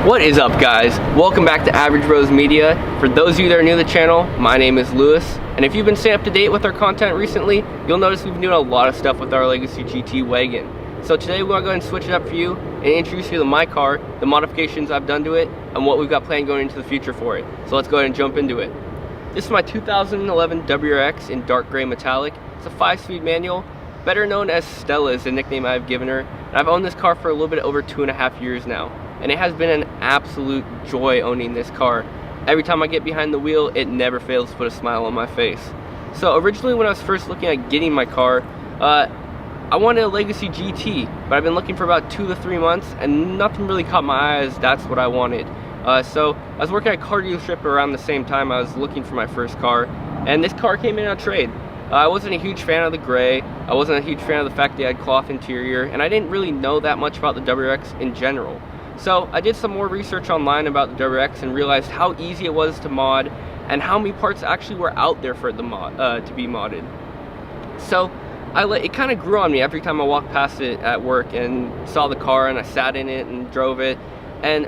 What is up, guys? Welcome back to Average Bros Media. For those of you that are new to the channel, my name is Lewis, and if you've been staying up to date with our content recently, you'll notice we've been doing a lot of stuff with our Legacy GT wagon. So today we're going to go ahead and switch it up for you and introduce you to my car, the modifications I've done to it, and what we've got planned going into the future for it. So let's go ahead and jump into it. This is my 2011 WRX in dark gray metallic. It's a 5-speed manual, better known as Stella is the nickname I've given her. And I've owned this car for a little bit over 2.5 years now. And it has been an absolute joy owning this car. Every time I get behind the wheel, it never fails to put a smile on my face. So originally when I was first looking at getting my car, I wanted a Legacy GT, but I've been looking for about 2 to 3 months and nothing really caught my eye as that's what I wanted. So I was working at a car dealership around the same time I was looking for my first car, and this car came in on trade. I wasn't a huge fan of the gray, I wasn't a huge fan of the fact that it had cloth interior, and I didn't really know that much about the WRX in general. So I did some more research online about the WRX and realized how easy it was to mod and how many parts actually were out there for it to be modded. So it kind of grew on me every time I walked past it at work and saw the car and I sat in it and drove it, and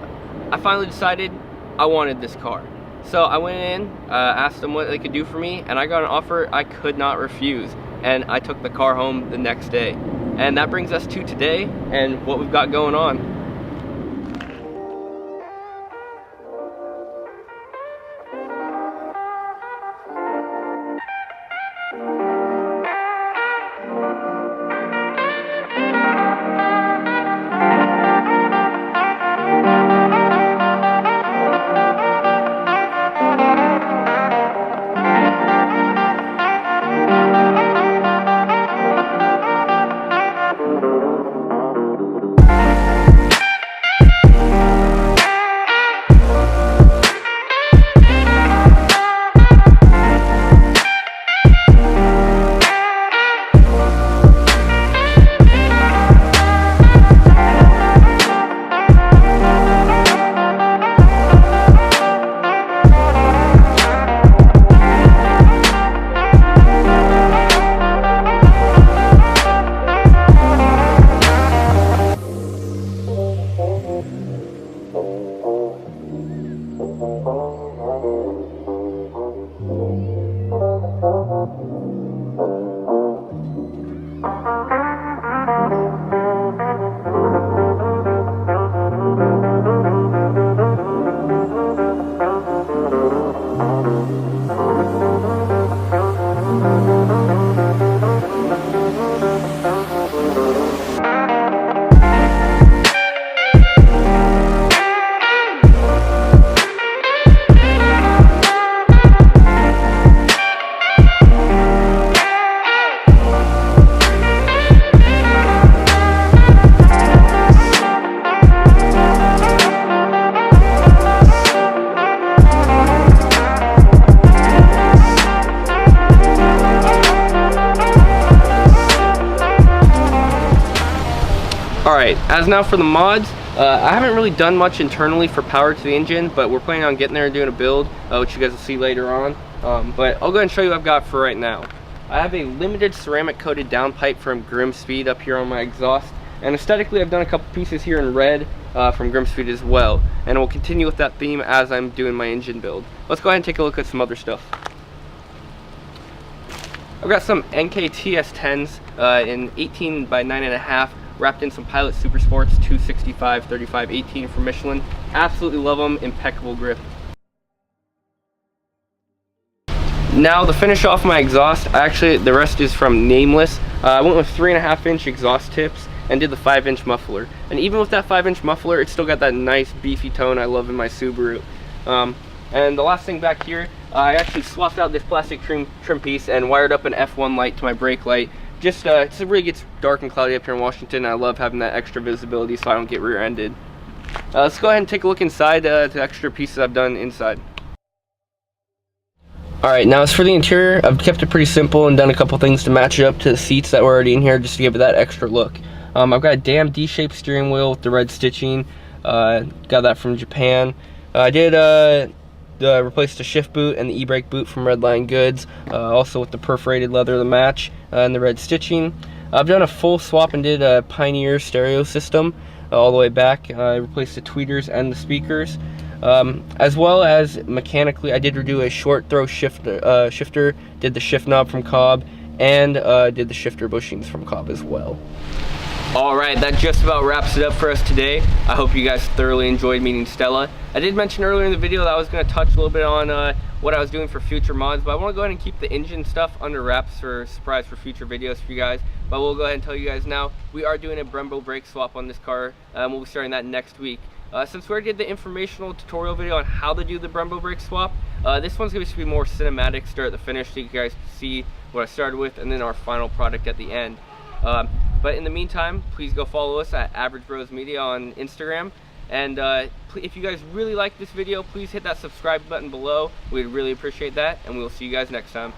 I finally decided I wanted this car. So I went in, asked them what they could do for me, and I got an offer I could not refuse, and I took the car home the next day. And that brings us to today and what we've got going on. Alright, as now for the mods, I haven't really done much internally for power to the engine, but we're planning on getting there and doing a build, which you guys will see later on. But I'll go ahead and show you what I've got for right now. I have a limited ceramic coated downpipe from Grimspeed up here on my exhaust, and aesthetically I've done a couple pieces here in red from Grimspeed as well, and we'll continue with that theme as I'm doing my engine build. Let's go ahead and take a look at some other stuff. I've got some NKTS10s in 18 by 9.5, wrapped in some Pilot Super Sports 265 35 18 from Michelin. Absolutely love them, impeccable grip. Now to finish off my exhaust, the rest is from Nameless. I went with 3.5-inch exhaust tips and did the 5-inch muffler. And even with that 5-inch muffler, it's still got that nice beefy tone I love in my Subaru. And the last thing back here, I actually swapped out this plastic trim piece and wired up an F1 light to my brake light. Just it really gets dark and cloudy up here in Washington, and I love having that extra visibility so I don't get rear-ended. Let's go ahead and take a look inside the extra pieces I've done inside. Alright, now as for the interior, I've kept it pretty simple and done a couple things to match it up to the seats that were already in here just to give it that extra look. I've got a damn D-shaped steering wheel with the red stitching. Got that from Japan. I did replace the shift boot and the e-brake boot from Redline Goods, also with the perforated leather to match and the red stitching. I've done a full swap and did a Pioneer stereo system. all the way back. I replaced the tweeters and the speakers. As well as mechanically, I did redo a short throw shifter, did the shift knob from Cobb, and did the shifter bushings from Cobb as well. Alright, that just about wraps it up for us today. I hope you guys thoroughly enjoyed meeting Stella. I did mention earlier in the video that I was going to touch a little bit on what I was doing for future mods, but I want to go ahead and keep the engine stuff under wraps for surprise for future videos for you guys. But we'll go ahead and tell you guys now, we are doing a Brembo brake swap on this car. We'll be starting that next week. Since we already did the informational tutorial video on how to do the Brembo brake swap, this one's going to be more cinematic, start to finish, so you guys can see what I started with and then our final product at the end. But in the meantime, please go follow us at Average Bros Media on Instagram. And if you guys really like this video, please hit that subscribe button below. We'd really appreciate that, and we'll see you guys next time.